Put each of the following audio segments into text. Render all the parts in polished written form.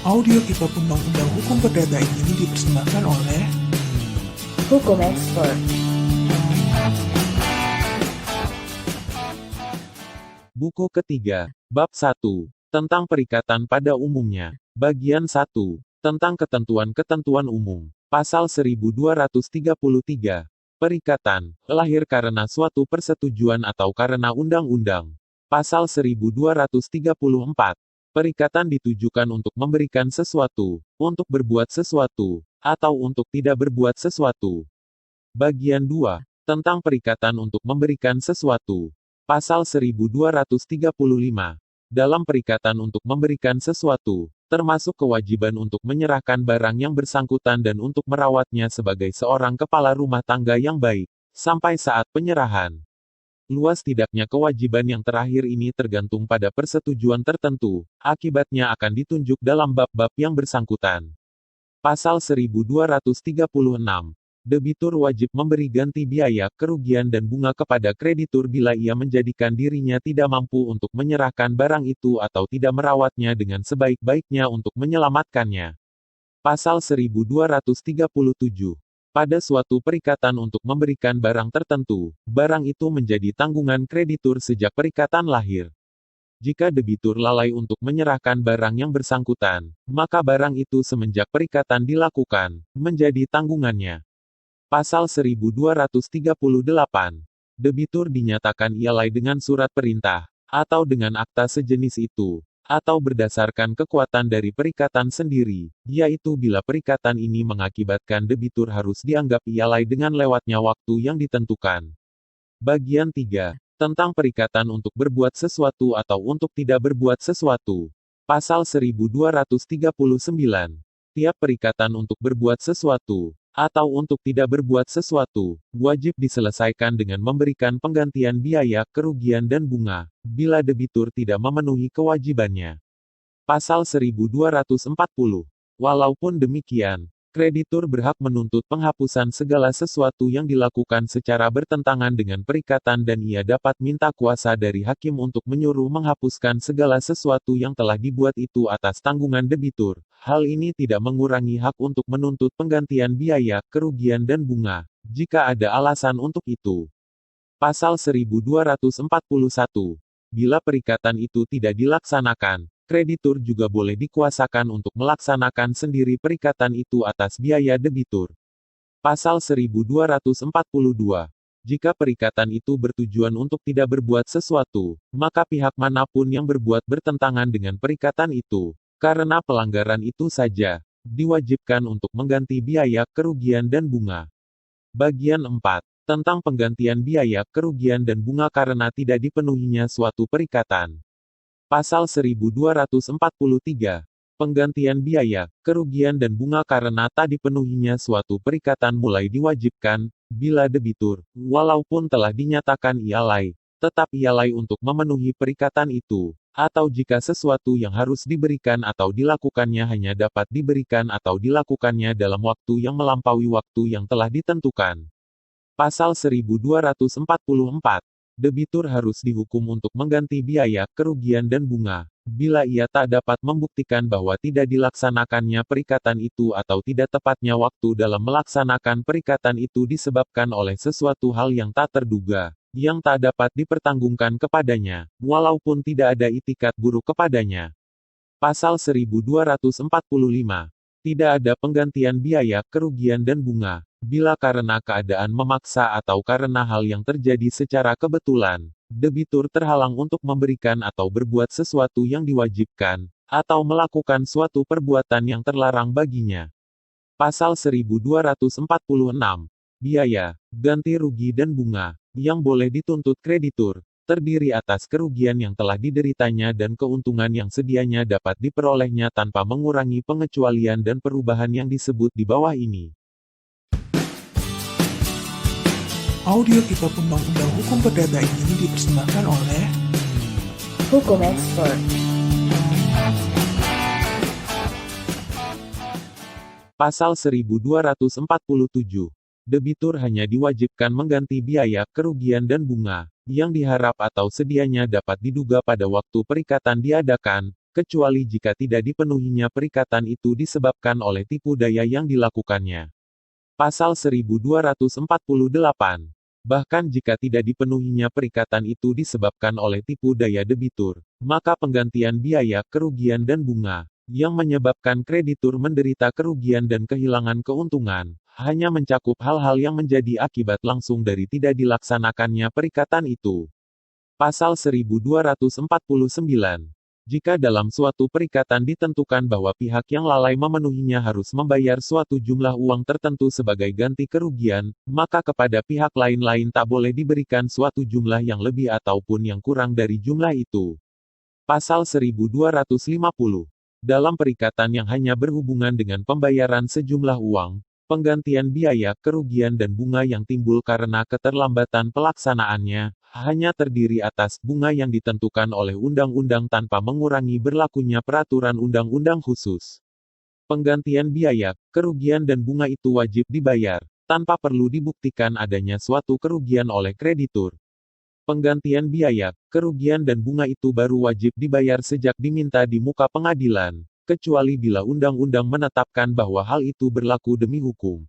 Audio Kitab Undang-Undang Hukum Perdata ini dipersembahkan oleh Hukum Expert. Buku ketiga, Bab 1, tentang perikatan pada umumnya. Bagian 1, tentang ketentuan-ketentuan umum. Pasal 1233. Perikatan, lahir karena suatu persetujuan atau karena undang-undang. Pasal 1234. Perikatan ditujukan untuk memberikan sesuatu, untuk berbuat sesuatu, atau untuk tidak berbuat sesuatu. Bagian 2, tentang perikatan untuk memberikan sesuatu. Pasal 1235. Dalam perikatan untuk memberikan sesuatu, termasuk kewajiban untuk menyerahkan barang yang bersangkutan dan untuk merawatnya sebagai seorang kepala rumah tangga yang baik, sampai saat penyerahan. Luas tidaknya kewajiban yang terakhir ini tergantung pada persetujuan tertentu, akibatnya akan ditunjuk dalam bab-bab yang bersangkutan. Pasal 1236. Debitur wajib memberi ganti biaya, kerugian dan bunga kepada kreditur bila ia menjadikan dirinya tidak mampu untuk menyerahkan barang itu atau tidak merawatnya dengan sebaik-baiknya untuk menyelamatkannya. Pasal 1237. Pada suatu perikatan untuk memberikan barang tertentu, barang itu menjadi tanggungan kreditur sejak perikatan lahir. Jika debitur lalai untuk menyerahkan barang yang bersangkutan, maka barang itu semenjak perikatan dilakukan, menjadi tanggungannya. Pasal 1238. Debitur dinyatakan ialai dengan surat perintah, atau dengan akta sejenis itu, atau berdasarkan kekuatan dari perikatan sendiri, yaitu bila perikatan ini mengakibatkan debitur harus dianggap ialai dengan lewatnya waktu yang ditentukan. Bagian 3. Tentang perikatan untuk berbuat sesuatu atau untuk tidak berbuat sesuatu. Pasal 1239. Tiap perikatan untuk berbuat sesuatu, atau untuk tidak berbuat sesuatu, wajib diselesaikan dengan memberikan penggantian biaya, kerugian dan bunga, bila debitur tidak memenuhi kewajibannya. Pasal 1240. Walaupun demikian, kreditur berhak menuntut penghapusan segala sesuatu yang dilakukan secara bertentangan dengan perikatan dan ia dapat minta kuasa dari hakim untuk menyuruh menghapuskan segala sesuatu yang telah dibuat itu atas tanggungan debitur. Hal ini tidak mengurangi hak untuk menuntut penggantian biaya, kerugian dan bunga, jika ada alasan untuk itu. Pasal 1241. Bila perikatan itu tidak dilaksanakan, kreditur juga boleh dikuasakan untuk melaksanakan sendiri perikatan itu atas biaya debitur. Pasal 1242. Jika perikatan itu bertujuan untuk tidak berbuat sesuatu, maka pihak manapun yang berbuat bertentangan dengan perikatan itu, karena pelanggaran itu saja, diwajibkan untuk mengganti biaya, kerugian dan bunga. Bagian 4. Tentang penggantian biaya, kerugian dan bunga karena tidak dipenuhinya suatu perikatan. Pasal 1243. Penggantian biaya, kerugian dan bunga karena tak dipenuhinya suatu perikatan mulai diwajibkan, bila debitur, walaupun telah dinyatakan ialai, tetap ialai untuk memenuhi perikatan itu, atau jika sesuatu yang harus diberikan atau dilakukannya hanya dapat diberikan atau dilakukannya dalam waktu yang melampaui waktu yang telah ditentukan. Pasal 1244. Debitur harus dihukum untuk mengganti biaya, kerugian dan bunga, bila ia tak dapat membuktikan bahwa tidak dilaksanakannya perikatan itu atau tidak tepatnya waktu dalam melaksanakan perikatan itu disebabkan oleh sesuatu hal yang tak terduga, yang tak dapat dipertanggungkan kepadanya, walaupun tidak ada itikat buruk kepadanya. Pasal 1245. Tidak ada penggantian biaya, kerugian dan bunga, bila karena keadaan memaksa atau karena hal yang terjadi secara kebetulan, debitur terhalang untuk memberikan atau berbuat sesuatu yang diwajibkan, atau melakukan suatu perbuatan yang terlarang baginya. Pasal 1246. Biaya, ganti rugi dan bunga, yang boleh dituntut kreditur, terdiri atas kerugian yang telah dideritanya dan keuntungan yang sedianya dapat diperolehnya tanpa mengurangi pengecualian dan perubahan yang disebut di bawah ini. Audio Kitab Undang-Undang Hukum Perdata ini dipersembahkan oleh Hukum Expert. Pasal 1247. Debitur hanya diwajibkan mengganti biaya, kerugian dan bunga, yang diharap atau sedianya dapat diduga pada waktu perikatan diadakan, kecuali jika tidak dipenuhinya perikatan itu disebabkan oleh tipu daya yang dilakukannya. Pasal 1248. Bahkan jika tidak dipenuhinya perikatan itu disebabkan oleh tipu daya debitur, maka penggantian biaya, kerugian dan bunga, yang menyebabkan kreditur menderita kerugian dan kehilangan keuntungan, hanya mencakup hal-hal yang menjadi akibat langsung dari tidak dilaksanakannya perikatan itu. Pasal 1249. Jika dalam suatu perikatan ditentukan bahwa pihak yang lalai memenuhinya harus membayar suatu jumlah uang tertentu sebagai ganti kerugian, maka kepada pihak lain-lain tak boleh diberikan suatu jumlah yang lebih ataupun yang kurang dari jumlah itu. Pasal 1250. Dalam perikatan yang hanya berhubungan dengan pembayaran sejumlah uang, penggantian biaya, kerugian dan bunga yang timbul karena keterlambatan pelaksanaannya, hanya terdiri atas bunga yang ditentukan oleh undang-undang tanpa mengurangi berlakunya peraturan undang-undang khusus. Penggantian biaya, kerugian dan bunga itu wajib dibayar, tanpa perlu dibuktikan adanya suatu kerugian oleh kreditur. Penggantian biaya, kerugian dan bunga itu baru wajib dibayar sejak diminta di muka pengadilan, kecuali bila undang-undang menetapkan bahwa hal itu berlaku demi hukum.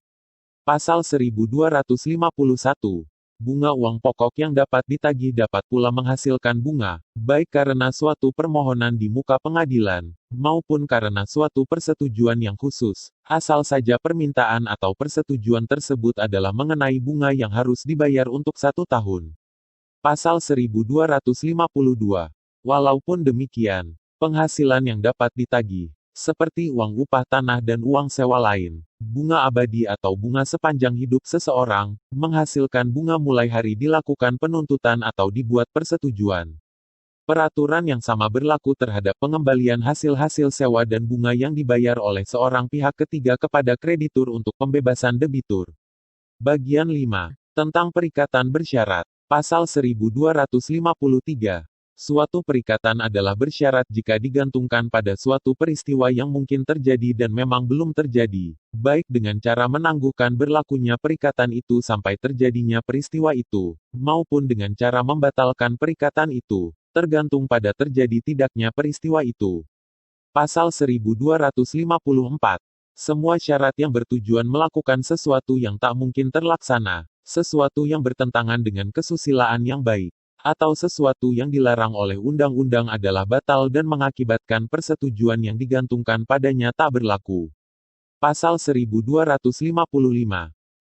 Pasal 1251. Bunga uang pokok yang dapat ditagih dapat pula menghasilkan bunga, baik karena suatu permohonan di muka pengadilan, maupun karena suatu persetujuan yang khusus, asal saja permintaan atau persetujuan tersebut adalah mengenai bunga yang harus dibayar untuk 1 tahun. Pasal 1252. Walaupun demikian, penghasilan yang dapat ditagih, seperti uang upah tanah dan uang sewa lain, bunga abadi atau bunga sepanjang hidup seseorang, menghasilkan bunga mulai hari dilakukan penuntutan atau dibuat persetujuan. Peraturan yang sama berlaku terhadap pengembalian hasil-hasil sewa dan bunga yang dibayar oleh seorang pihak ketiga kepada kreditur untuk pembebasan debitur. Bagian 5. Tentang perikatan bersyarat. Pasal 1253. Suatu perikatan adalah bersyarat jika digantungkan pada suatu peristiwa yang mungkin terjadi dan memang belum terjadi, baik dengan cara menangguhkan berlakunya perikatan itu sampai terjadinya peristiwa itu, maupun dengan cara membatalkan perikatan itu, tergantung pada terjadi tidaknya peristiwa itu. Pasal 1254. Semua syarat yang bertujuan melakukan sesuatu yang tak mungkin terlaksana, sesuatu yang bertentangan dengan kesusilaan yang baik, atau sesuatu yang dilarang oleh undang-undang adalah batal dan mengakibatkan persetujuan yang digantungkan padanya tak berlaku. Pasal 1255.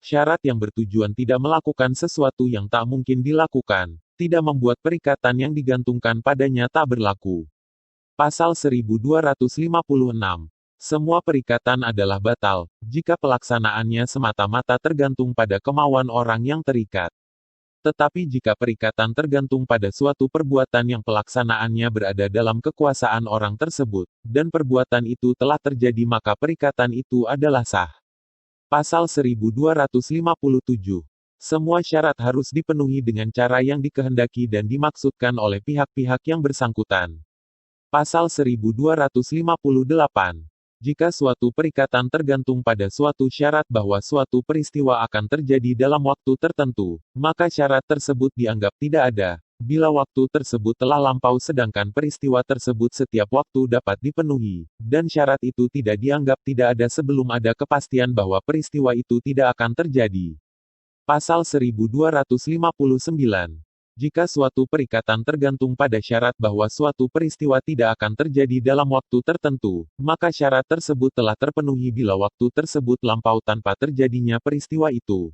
Syarat yang bertujuan tidak melakukan sesuatu yang tak mungkin dilakukan, tidak membuat perikatan yang digantungkan padanya tak berlaku. Pasal 1256. Semua perikatan adalah batal, jika pelaksanaannya semata-mata tergantung pada kemauan orang yang terikat. Tetapi jika perikatan tergantung pada suatu perbuatan yang pelaksanaannya berada dalam kekuasaan orang tersebut, dan perbuatan itu telah terjadi maka perikatan itu adalah sah. Pasal 1257. Semua syarat harus dipenuhi dengan cara yang dikehendaki dan dimaksudkan oleh pihak-pihak yang bersangkutan. Pasal 1258. Jika suatu perikatan tergantung pada suatu syarat bahwa suatu peristiwa akan terjadi dalam waktu tertentu, maka syarat tersebut dianggap tidak ada, bila waktu tersebut telah lampau sedangkan peristiwa tersebut setiap waktu dapat dipenuhi, dan syarat itu tidak dianggap tidak ada sebelum ada kepastian bahwa peristiwa itu tidak akan terjadi. Pasal 1259. Jika suatu perikatan tergantung pada syarat bahwa suatu peristiwa tidak akan terjadi dalam waktu tertentu, maka syarat tersebut telah terpenuhi bila waktu tersebut lampau tanpa terjadinya peristiwa itu.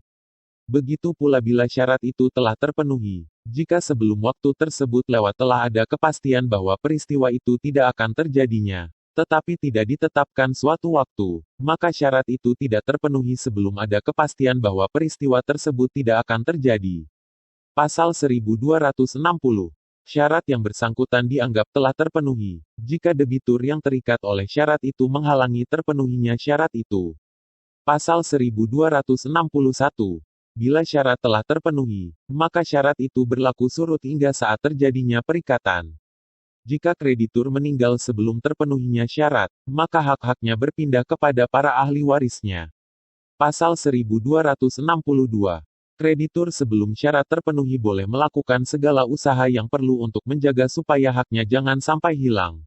Begitu pula bila syarat itu telah terpenuhi, jika sebelum waktu tersebut lewat telah ada kepastian bahwa peristiwa itu tidak akan terjadinya, tetapi tidak ditetapkan suatu waktu, maka syarat itu tidak terpenuhi sebelum ada kepastian bahwa peristiwa tersebut tidak akan terjadi. Pasal 1260. Syarat yang bersangkutan dianggap telah terpenuhi, jika debitur yang terikat oleh syarat itu menghalangi terpenuhinya syarat itu. Pasal 1261. Bila syarat telah terpenuhi, maka syarat itu berlaku surut hingga saat terjadinya perikatan. Jika kreditur meninggal sebelum terpenuhinya syarat, maka hak-haknya berpindah kepada para ahli warisnya. Pasal 1262. Kreditur sebelum syarat terpenuhi boleh melakukan segala usaha yang perlu untuk menjaga supaya haknya jangan sampai hilang.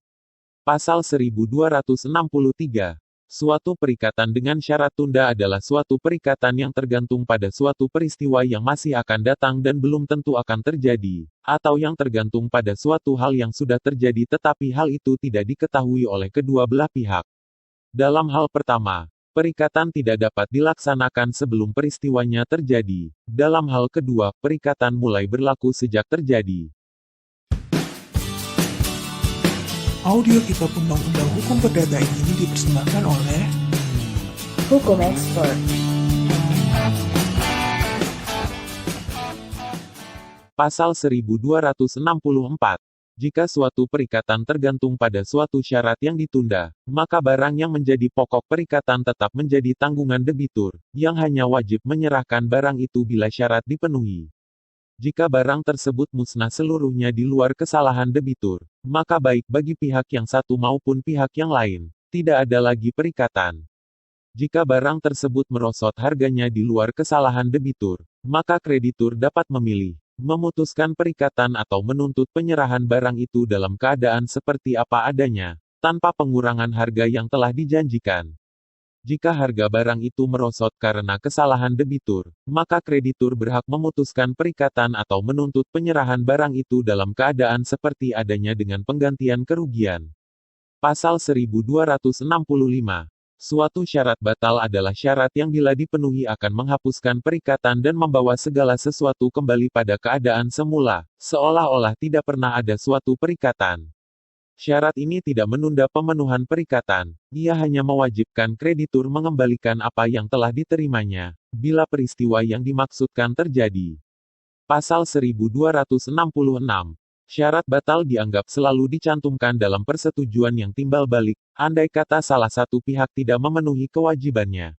Pasal 1263. Suatu perikatan dengan syarat tunda adalah suatu perikatan yang tergantung pada suatu peristiwa yang masih akan datang dan belum tentu akan terjadi, atau yang tergantung pada suatu hal yang sudah terjadi tetapi hal itu tidak diketahui oleh kedua belah pihak. Dalam hal pertama, perikatan tidak dapat dilaksanakan sebelum peristiwanya terjadi. Dalam hal kedua, perikatan mulai berlaku sejak terjadi. Audio Kitab Undang-Undang Hukum Perdata ini dipersembahkan oleh Hukum Expert. Pasal 1264. Jika suatu perikatan tergantung pada suatu syarat yang ditunda, maka barang yang menjadi pokok perikatan tetap menjadi tanggungan debitur, yang hanya wajib menyerahkan barang itu bila syarat dipenuhi. Jika barang tersebut musnah seluruhnya di luar kesalahan debitur, maka baik bagi pihak yang satu maupun pihak yang lain, tidak ada lagi perikatan. Jika barang tersebut merosot harganya di luar kesalahan debitur, maka kreditur dapat memilih, memutuskan perikatan atau menuntut penyerahan barang itu dalam keadaan seperti apa adanya, tanpa pengurangan harga yang telah dijanjikan. Jika harga barang itu merosot karena kesalahan debitur, maka kreditur berhak memutuskan perikatan atau menuntut penyerahan barang itu dalam keadaan seperti adanya dengan penggantian kerugian. Pasal 1265. Suatu syarat batal adalah syarat yang bila dipenuhi akan menghapuskan perikatan dan membawa segala sesuatu kembali pada keadaan semula, seolah-olah tidak pernah ada suatu perikatan. Syarat ini tidak menunda pemenuhan perikatan, ia hanya mewajibkan kreditur mengembalikan apa yang telah diterimanya, bila peristiwa yang dimaksudkan terjadi. Pasal 1266. Syarat batal dianggap selalu dicantumkan dalam persetujuan yang timbal balik, andai kata salah satu pihak tidak memenuhi kewajibannya.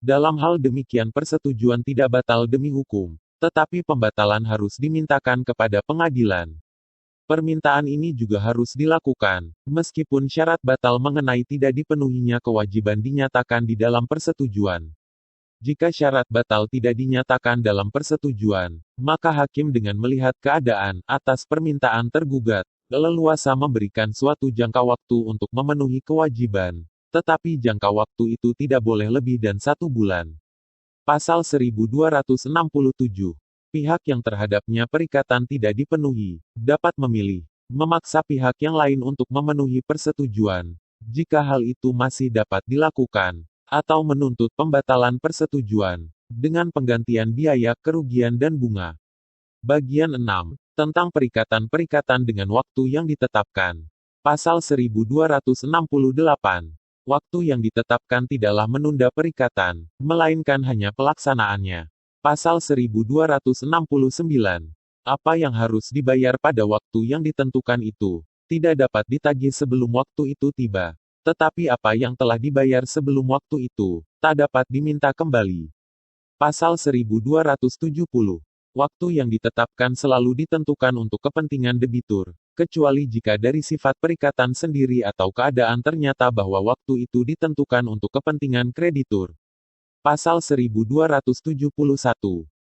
Dalam hal demikian persetujuan tidak batal demi hukum, tetapi pembatalan harus dimintakan kepada pengadilan. Permintaan ini juga harus dilakukan, meskipun syarat batal mengenai tidak dipenuhinya kewajiban dinyatakan di dalam persetujuan. Jika syarat batal tidak dinyatakan dalam persetujuan, maka hakim dengan melihat keadaan atas permintaan tergugat, leluasa memberikan suatu jangka waktu untuk memenuhi kewajiban, tetapi jangka waktu itu tidak boleh lebih dan 1 bulan. Pasal 1267. Pihak yang terhadapnya perikatan tidak dipenuhi, dapat memilih, memaksa pihak yang lain untuk memenuhi persetujuan, jika hal itu masih dapat dilakukan, atau menuntut pembatalan persetujuan, dengan penggantian biaya, kerugian dan bunga. Bagian 6. Tentang perikatan-perikatan dengan waktu yang ditetapkan. Pasal 1268. Waktu yang ditetapkan tidaklah menunda perikatan, melainkan hanya pelaksanaannya. Pasal 1269. Apa yang harus dibayar pada waktu yang ditentukan itu, tidak dapat ditagih sebelum waktu itu tiba. Tetapi apa yang telah dibayar sebelum waktu itu, tak dapat diminta kembali. Pasal 1270. Waktu yang ditetapkan selalu ditentukan untuk kepentingan debitur, kecuali jika dari sifat perikatan sendiri atau keadaan ternyata bahwa waktu itu ditentukan untuk kepentingan kreditur. Pasal 1271.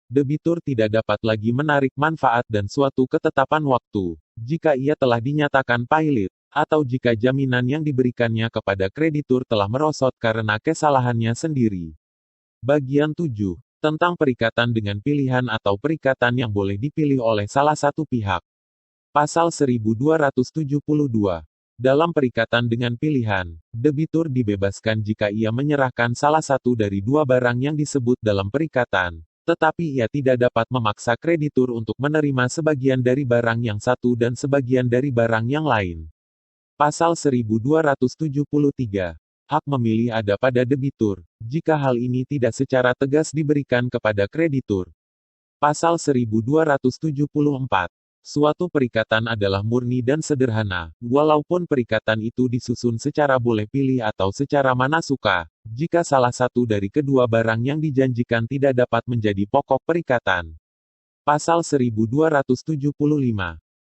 Debitur tidak dapat lagi menarik manfaat dan suatu ketetapan waktu, jika ia telah dinyatakan pailit, atau jika jaminan yang diberikannya kepada kreditur telah merosot karena kesalahannya sendiri. Bagian 7. Tentang perikatan dengan pilihan atau perikatan yang boleh dipilih oleh salah satu pihak. Pasal 1272. Dalam perikatan dengan pilihan, debitur dibebaskan jika ia menyerahkan salah satu dari dua barang yang disebut dalam perikatan, tetapi ia tidak dapat memaksa kreditur untuk menerima sebagian dari barang yang satu dan sebagian dari barang yang lain. Pasal 1273. Hak memilih ada pada debitur, jika hal ini tidak secara tegas diberikan kepada kreditur. Pasal 1274. Suatu perikatan adalah murni dan sederhana, walaupun perikatan itu disusun secara boleh pilih atau secara mana suka, jika salah satu dari kedua barang yang dijanjikan tidak dapat menjadi pokok perikatan. Pasal 1275.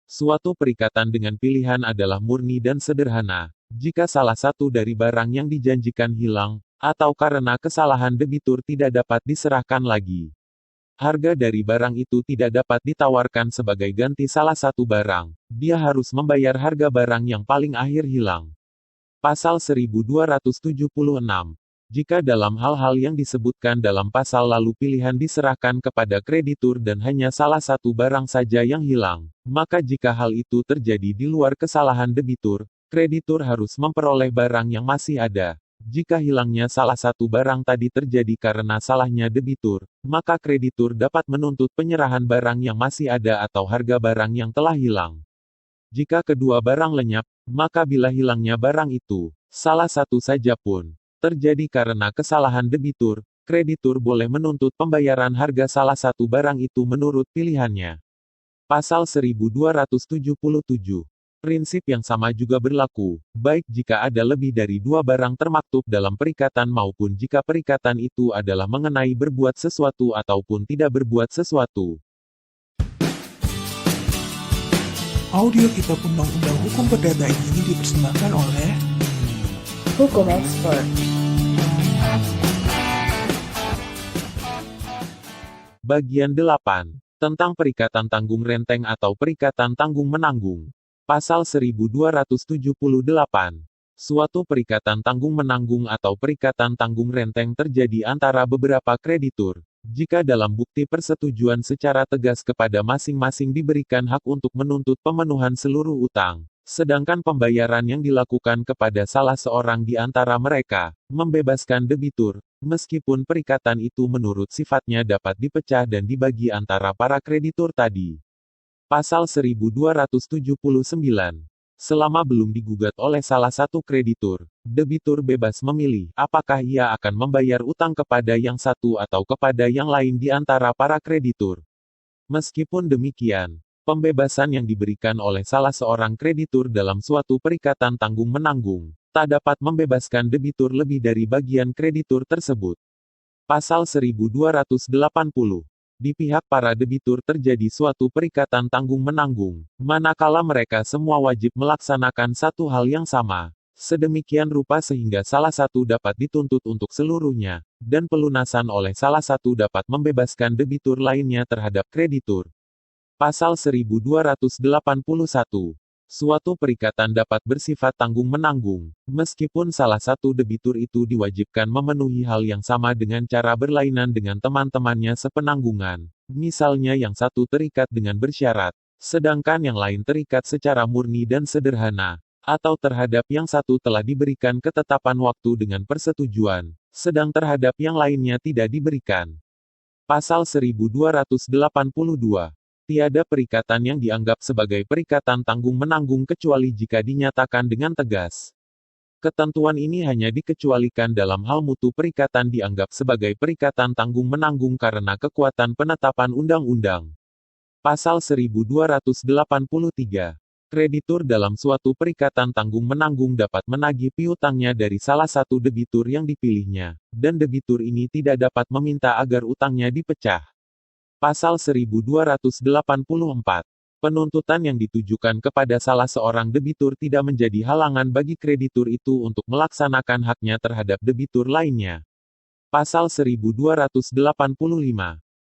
Suatu perikatan dengan pilihan adalah murni dan sederhana, jika salah satu dari barang yang dijanjikan hilang, atau karena kesalahan debitur tidak dapat diserahkan lagi. Harga dari barang itu tidak dapat ditawarkan sebagai ganti salah satu barang, dia harus membayar harga barang yang paling akhir hilang. Pasal 1276. Jika dalam hal-hal yang disebutkan dalam pasal lalu pilihan diserahkan kepada kreditur dan hanya salah satu barang saja yang hilang, maka jika hal itu terjadi di luar kesalahan debitur, kreditur harus memperoleh barang yang masih ada. Jika hilangnya salah satu barang tadi terjadi karena salahnya debitur, maka kreditur dapat menuntut penyerahan barang yang masih ada atau harga barang yang telah hilang. Jika kedua barang lenyap, maka bila hilangnya barang itu, salah satu saja pun, terjadi karena kesalahan debitur, kreditur boleh menuntut pembayaran harga salah satu barang itu menurut pilihannya. Pasal 1277. Prinsip yang sama juga berlaku, baik jika ada lebih dari dua barang termaktub dalam perikatan maupun jika perikatan itu adalah mengenai berbuat sesuatu ataupun tidak berbuat sesuatu. Audio Kitab Undang-Undang Hukum Perdata ini dipersembahkan oleh Hukum Expert. Bagian 8. Tentang perikatan tanggung renteng atau perikatan tanggung-menanggung. Pasal 1278. Suatu perikatan tanggung-menanggung atau perikatan tanggung renteng terjadi antara beberapa kreditur, jika dalam bukti persetujuan secara tegas kepada masing-masing diberikan hak untuk menuntut pemenuhan seluruh utang, sedangkan pembayaran yang dilakukan kepada salah seorang di antara mereka, membebaskan debitur, meskipun perikatan itu menurut sifatnya dapat dipecah dan dibagi antara para kreditur tadi. Pasal 1279. Selama belum digugat oleh salah satu kreditur, debitur bebas memilih apakah ia akan membayar utang kepada yang satu atau kepada yang lain di antara para kreditur. Meskipun demikian, pembebasan yang diberikan oleh salah seorang kreditur dalam suatu perikatan tanggung-menanggung, tak dapat membebaskan debitur lebih dari bagian kreditur tersebut. Pasal 1280. Di pihak para debitur terjadi suatu perikatan tanggung-menanggung, manakala mereka semua wajib melaksanakan satu hal yang sama, sedemikian rupa sehingga salah satu dapat dituntut untuk seluruhnya, dan pelunasan oleh salah satu dapat membebaskan debitur lainnya terhadap kreditur. Pasal 1281. Suatu perikatan dapat bersifat tanggung-menanggung, meskipun salah satu debitur itu diwajibkan memenuhi hal yang sama dengan cara berlainan dengan teman-temannya sepenanggungan. Misalnya yang satu terikat dengan bersyarat, sedangkan yang lain terikat secara murni dan sederhana, atau terhadap yang satu telah diberikan ketetapan waktu dengan persetujuan, sedang terhadap yang lainnya tidak diberikan. Pasal 1282. Tiada perikatan yang dianggap sebagai perikatan tanggung-menanggung kecuali jika dinyatakan dengan tegas. Ketentuan ini hanya dikecualikan dalam hal mutu perikatan dianggap sebagai perikatan tanggung-menanggung karena kekuatan penetapan undang-undang. Pasal 1283. Kreditur dalam suatu perikatan tanggung-menanggung dapat menagih piutangnya dari salah satu debitur yang dipilihnya, dan debitur ini tidak dapat meminta agar utangnya dipecah. Pasal 1284. Penuntutan yang ditujukan kepada salah seorang debitur tidak menjadi halangan bagi kreditur itu untuk melaksanakan haknya terhadap debitur lainnya. Pasal 1285.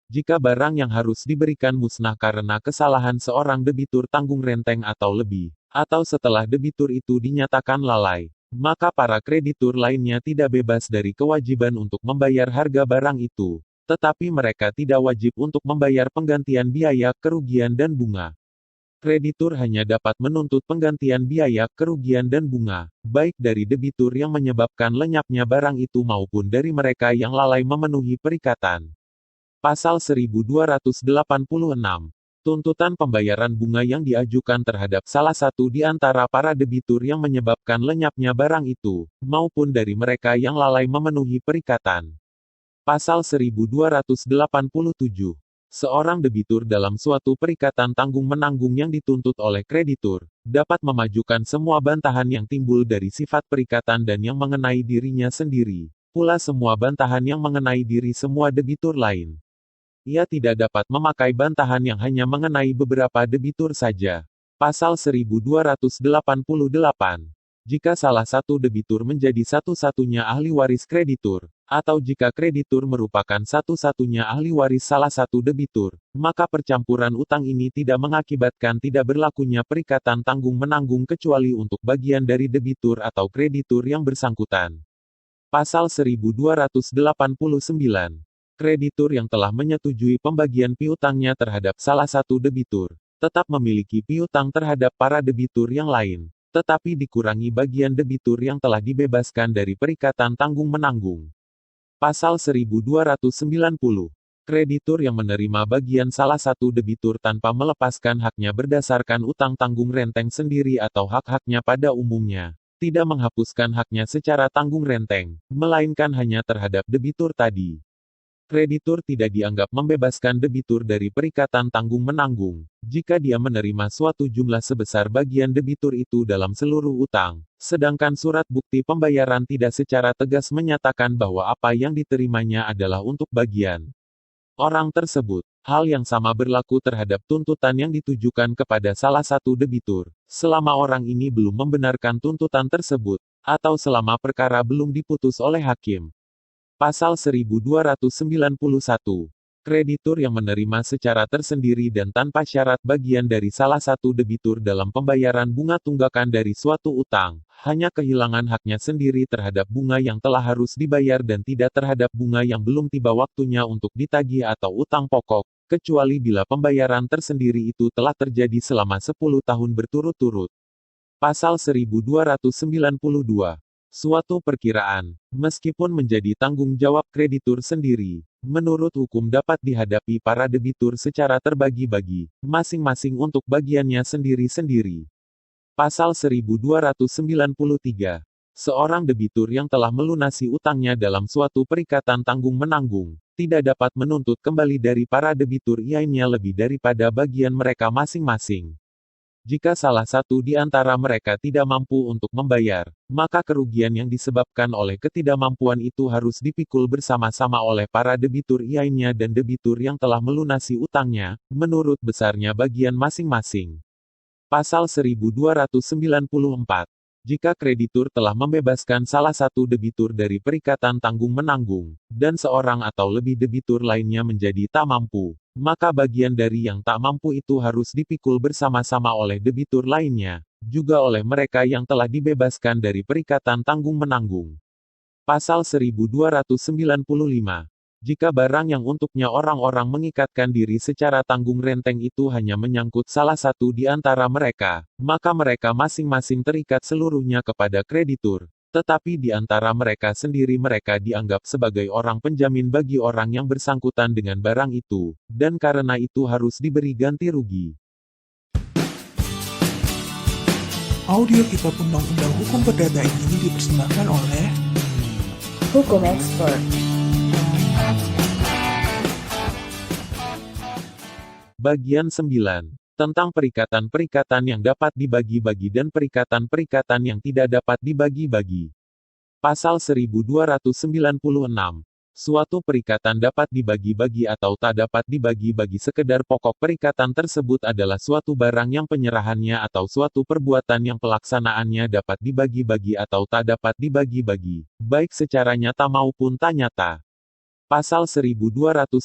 Jika barang yang harus diberikan musnah karena kesalahan seorang debitur tanggung renteng atau lebih, atau setelah debitur itu dinyatakan lalai, maka para kreditur lainnya tidak bebas dari kewajiban untuk membayar harga barang itu. Tetapi mereka tidak wajib untuk membayar penggantian biaya, kerugian dan bunga. Kreditur hanya dapat menuntut penggantian biaya, kerugian dan bunga, baik dari debitur yang menyebabkan lenyapnya barang itu maupun dari mereka yang lalai memenuhi perikatan. Pasal 1286. Tuntutan pembayaran bunga yang diajukan terhadap salah satu di antara para debitur yang menyebabkan lenyapnya barang itu, maupun dari mereka yang lalai memenuhi perikatan. Pasal 1287. Seorang debitur dalam suatu perikatan tanggung-menanggung yang dituntut oleh kreditur, dapat memajukan semua bantahan yang timbul dari sifat perikatan dan yang mengenai dirinya sendiri, pula semua bantahan yang mengenai diri semua debitur lain. Ia tidak dapat memakai bantahan yang hanya mengenai beberapa debitur saja. Pasal 1288. Jika salah satu debitur menjadi satu-satunya ahli waris kreditur, Atau jika kreditur merupakan satu-satunya ahli waris salah satu debitur, maka percampuran utang ini tidak mengakibatkan tidak berlakunya perikatan tanggung-menanggung kecuali untuk bagian dari debitur atau kreditur yang bersangkutan. Pasal 1289. Kreditur yang telah menyetujui pembagian piutangnya terhadap salah satu debitur, tetap memiliki piutang terhadap para debitur yang lain, tetapi dikurangi bagian debitur yang telah dibebaskan dari perikatan tanggung-menanggung. Pasal 1290. Kreditur yang menerima bagian salah satu debitur tanpa melepaskan haknya berdasarkan utang tanggung renteng sendiri atau hak-haknya pada umumnya, tidak menghapuskan haknya secara tanggung renteng, melainkan hanya terhadap debitur tadi. Kreditur tidak dianggap membebaskan debitur dari perikatan tanggung-menanggung, jika dia menerima suatu jumlah sebesar bagian debitur itu dalam seluruh utang, sedangkan surat bukti pembayaran tidak secara tegas menyatakan bahwa apa yang diterimanya adalah untuk bagian orang tersebut. Hal yang sama berlaku terhadap tuntutan yang ditujukan kepada salah satu debitur, selama orang ini belum membenarkan tuntutan tersebut, atau selama perkara belum diputus oleh hakim. Pasal 1291. Kreditur yang menerima secara tersendiri dan tanpa syarat bagian dari salah satu debitur dalam pembayaran bunga tunggakan dari suatu utang, hanya kehilangan haknya sendiri terhadap bunga yang telah harus dibayar dan tidak terhadap bunga yang belum tiba waktunya untuk ditagih atau utang pokok, kecuali bila pembayaran tersendiri itu telah terjadi selama 10 tahun berturut-turut. Pasal 1292. Suatu perkiraan, meskipun menjadi tanggung jawab kreditur sendiri, menurut hukum dapat dihadapi para debitur secara terbagi-bagi, masing-masing untuk bagiannya sendiri-sendiri. Pasal 1293. Seorang debitur yang telah melunasi utangnya dalam suatu perikatan tanggung-menanggung, tidak dapat menuntut kembali dari para debitur lainnya lebih daripada bagian mereka masing-masing. Jika salah satu di antara mereka tidak mampu untuk membayar, maka kerugian yang disebabkan oleh ketidakmampuan itu harus dipikul bersama-sama oleh para debitur lainnya dan debitur yang telah melunasi utangnya, menurut besarnya bagian masing-masing. Pasal 1294. Jika kreditur telah membebaskan salah satu debitur dari perikatan tanggung-menanggung, dan seorang atau lebih debitur lainnya menjadi tak mampu, maka bagian dari yang tak mampu itu harus dipikul bersama-sama oleh debitur lainnya, juga oleh mereka yang telah dibebaskan dari perikatan tanggung-menanggung. Pasal 1295. Jika barang yang untuknya orang-orang mengikatkan diri secara tanggung renteng itu hanya menyangkut salah satu di antara mereka, maka mereka masing-masing terikat seluruhnya kepada kreditur, tetapi di antara mereka sendiri mereka dianggap sebagai orang penjamin bagi orang yang bersangkutan dengan barang itu, dan karena itu harus diberi ganti rugi. Audio Kitab Undang-Undang Hukum Perdata ini dipersembahkan oleh Hukum Expert. Bagian 9. Tentang perikatan-perikatan yang dapat dibagi-bagi dan perikatan-perikatan yang tidak dapat dibagi-bagi. Pasal 1296. Suatu perikatan dapat dibagi-bagi atau tak dapat dibagi-bagi sekedar pokok perikatan tersebut adalah suatu barang yang penyerahannya atau suatu perbuatan yang pelaksanaannya dapat dibagi-bagi atau tak dapat dibagi-bagi, baik secara nyata maupun tak nyata. Pasal 1297.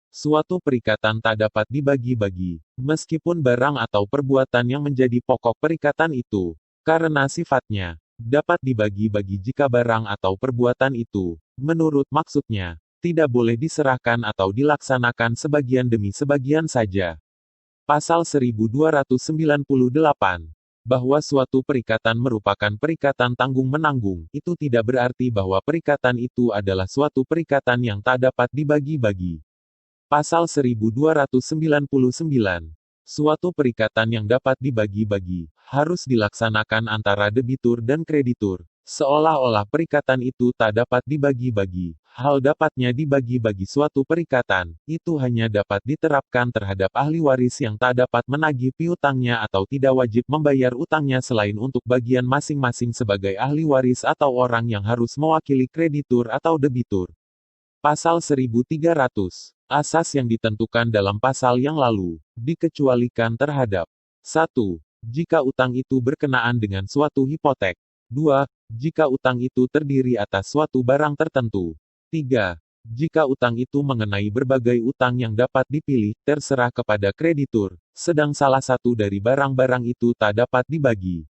Suatu perikatan tak dapat dibagi-bagi, meskipun barang atau perbuatan yang menjadi pokok perikatan itu, karena sifatnya, dapat dibagi-bagi jika barang atau perbuatan itu, menurut maksudnya, tidak boleh diserahkan atau dilaksanakan sebagian demi sebagian saja. Pasal 1298. Bahwa suatu perikatan merupakan perikatan tanggung-menanggung, itu tidak berarti bahwa perikatan itu adalah suatu perikatan yang tak dapat dibagi-bagi. Pasal 1299. Suatu perikatan yang dapat dibagi-bagi, harus dilaksanakan antara debitur dan kreditur, seolah-olah perikatan itu tak dapat dibagi-bagi. Hal dapatnya dibagi-bagi suatu perikatan, itu hanya dapat diterapkan terhadap ahli waris yang tak dapat menagih piutangnya atau tidak wajib membayar utangnya selain untuk bagian masing-masing sebagai ahli waris atau orang yang harus mewakili kreditur atau debitur. Pasal 1300. Asas yang ditentukan dalam pasal yang lalu, dikecualikan terhadap 1. Jika utang itu berkenaan dengan suatu hipotek. 2. Jika utang itu terdiri atas suatu barang tertentu. 3. Jika utang itu mengenai berbagai utang yang dapat dipilih, terserah kepada kreditur, sedang salah satu dari barang-barang itu tak dapat dibagi.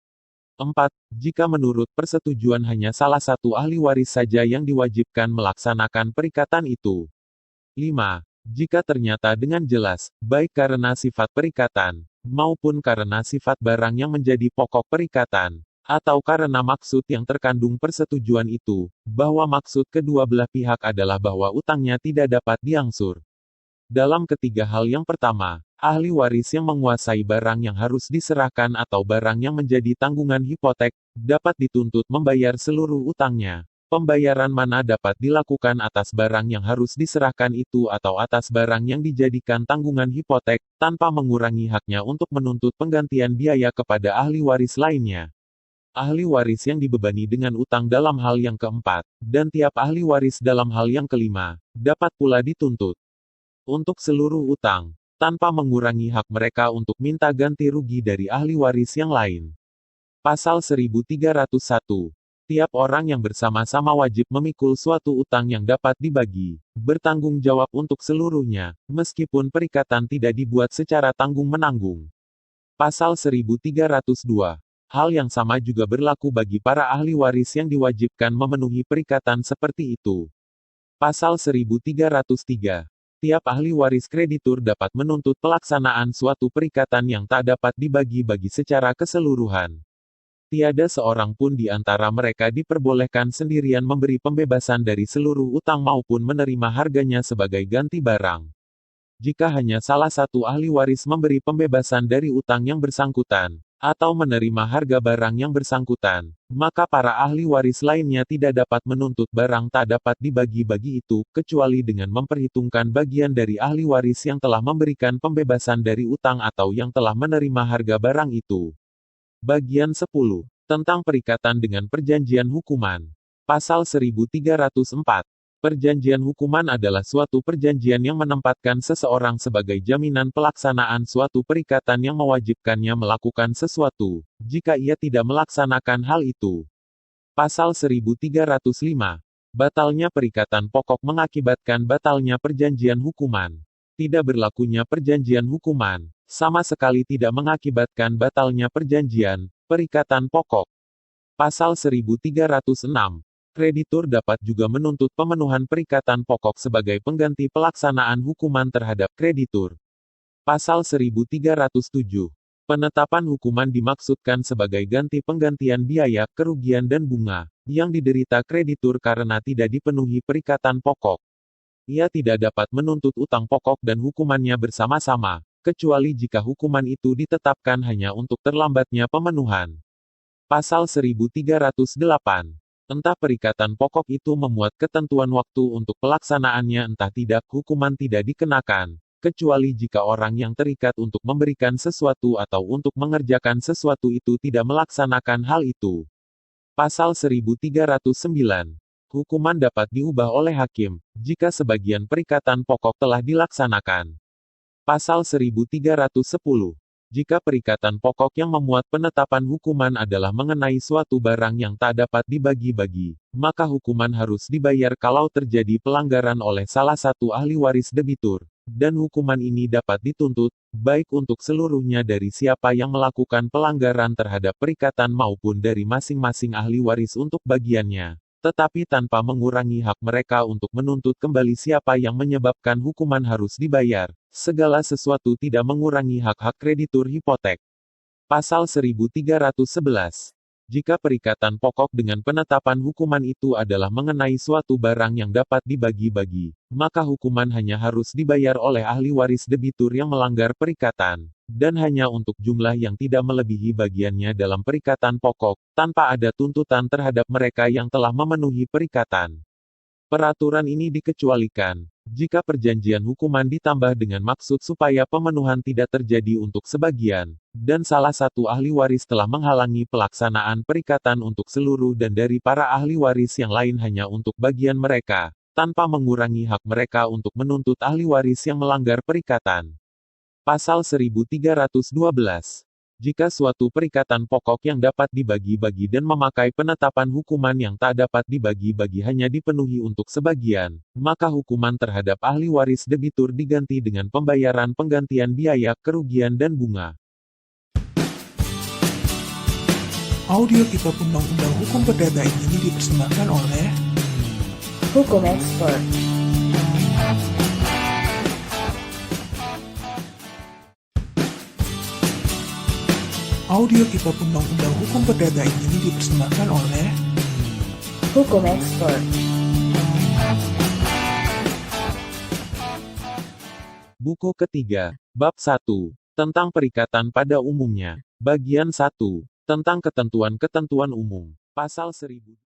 4. Jika menurut persetujuan hanya salah satu ahli waris saja yang diwajibkan melaksanakan perikatan itu. 5. Jika ternyata dengan jelas, baik karena sifat perikatan, maupun karena sifat barang yang menjadi pokok perikatan, atau karena maksud yang terkandung persetujuan itu, bahwa maksud kedua belah pihak adalah bahwa utangnya tidak dapat diangsur. Dalam ketiga hal yang pertama, ahli waris yang menguasai barang yang harus diserahkan atau barang yang menjadi tanggungan hipotek, dapat dituntut membayar seluruh utangnya. Pembayaran mana dapat dilakukan atas barang yang harus diserahkan itu atau atas barang yang dijadikan tanggungan hipotek, tanpa mengurangi haknya untuk menuntut penggantian biaya kepada ahli waris lainnya. Ahli waris yang dibebani dengan utang dalam hal yang keempat, dan tiap ahli waris dalam hal yang kelima, dapat pula dituntut untuk seluruh utang, tanpa mengurangi hak mereka untuk minta ganti rugi dari ahli waris yang lain. Pasal 1301. Tiap orang yang bersama-sama wajib memikul suatu utang yang dapat dibagi, bertanggung jawab untuk seluruhnya, meskipun perikatan tidak dibuat secara tanggung-menanggung. Pasal 1302. Hal yang sama juga berlaku bagi para ahli waris yang diwajibkan memenuhi perikatan seperti itu. Pasal 1303. Tiap ahli waris kreditur dapat menuntut pelaksanaan suatu perikatan yang tak dapat dibagi-bagi secara keseluruhan. Tiada seorang pun di antara mereka diperbolehkan sendirian memberi pembebasan dari seluruh utang maupun menerima harganya sebagai ganti barang. Jika hanya salah satu ahli waris memberi pembebasan dari utang yang bersangkutan, atau menerima harga barang yang bersangkutan, maka para ahli waris lainnya tidak dapat menuntut barang tak dapat dibagi-bagi itu, kecuali dengan memperhitungkan bagian dari ahli waris yang telah memberikan pembebasan dari utang atau yang telah menerima harga barang itu. Bagian 10. Tentang perikatan dengan perjanjian hukuman. Pasal 1304. Perjanjian hukuman adalah suatu perjanjian yang menempatkan seseorang sebagai jaminan pelaksanaan suatu perikatan yang mewajibkannya melakukan sesuatu, jika ia tidak melaksanakan hal itu. Pasal 1305. Batalnya perikatan pokok mengakibatkan batalnya perjanjian hukuman. Tidak berlakunya perjanjian hukuman, sama sekali tidak mengakibatkan batalnya perjanjian, perikatan pokok. Pasal 1306. Kreditur dapat juga menuntut pemenuhan perikatan pokok sebagai pengganti pelaksanaan hukuman terhadap kreditur. Pasal 1307. Penetapan hukuman dimaksudkan sebagai ganti penggantian biaya, kerugian dan bunga, yang diderita kreditur karena tidak dipenuhi perikatan pokok. Ia tidak dapat menuntut utang pokok dan hukumannya bersama-sama, kecuali jika hukuman itu ditetapkan hanya untuk terlambatnya pemenuhan. Pasal 1308. Entah perikatan pokok itu memuat ketentuan waktu untuk pelaksanaannya entah tidak, hukuman tidak dikenakan, kecuali jika orang yang terikat untuk memberikan sesuatu atau untuk mengerjakan sesuatu itu tidak melaksanakan hal itu. Pasal 1309. Hukuman dapat diubah oleh hakim, jika sebagian perikatan pokok telah dilaksanakan. Pasal 1310. Jika perikatan pokok yang memuat penetapan hukuman adalah mengenai suatu barang yang tak dapat dibagi-bagi, maka hukuman harus dibayar kalau terjadi pelanggaran oleh salah satu ahli waris debitur, dan hukuman ini dapat dituntut, baik untuk seluruhnya dari siapa yang melakukan pelanggaran terhadap perikatan maupun dari masing-masing ahli waris untuk bagiannya, tetapi tanpa mengurangi hak mereka untuk menuntut kembali siapa yang menyebabkan hukuman harus dibayar. Segala sesuatu tidak mengurangi hak-hak kreditur hipotek. Pasal 1311. Jika perikatan pokok dengan penetapan hukuman itu adalah mengenai suatu barang yang dapat dibagi-bagi, maka hukuman hanya harus dibayar oleh ahli waris debitur yang melanggar perikatan, dan hanya untuk jumlah yang tidak melebihi bagiannya dalam perikatan pokok, tanpa ada tuntutan terhadap mereka yang telah memenuhi perikatan. Peraturan ini dikecualikan, jika perjanjian hukuman ditambah dengan maksud supaya pemenuhan tidak terjadi untuk sebagian, dan salah satu ahli waris telah menghalangi pelaksanaan perikatan untuk seluruh dan dari para ahli waris yang lain hanya untuk bagian mereka, tanpa mengurangi hak mereka untuk menuntut ahli waris yang melanggar perikatan. Pasal 1312. Jika suatu perikatan pokok yang dapat dibagi-bagi dan memakai penetapan hukuman yang tak dapat dibagi-bagi hanya dipenuhi untuk sebagian, maka hukuman terhadap ahli waris debitur diganti dengan pembayaran penggantian biaya, kerugian dan bunga. Audio Kitab Undang-Undang Hukum Perdata ini dipersembahkan oleh Hukum Expert. Audio Kitab Undang-Undang Hukum Perdata ini dipersembahkan oleh Hukum Expert. Buku ketiga, Bab 1, tentang perikatan pada umumnya. Bagian 1, tentang ketentuan-ketentuan umum. Pasal 1000.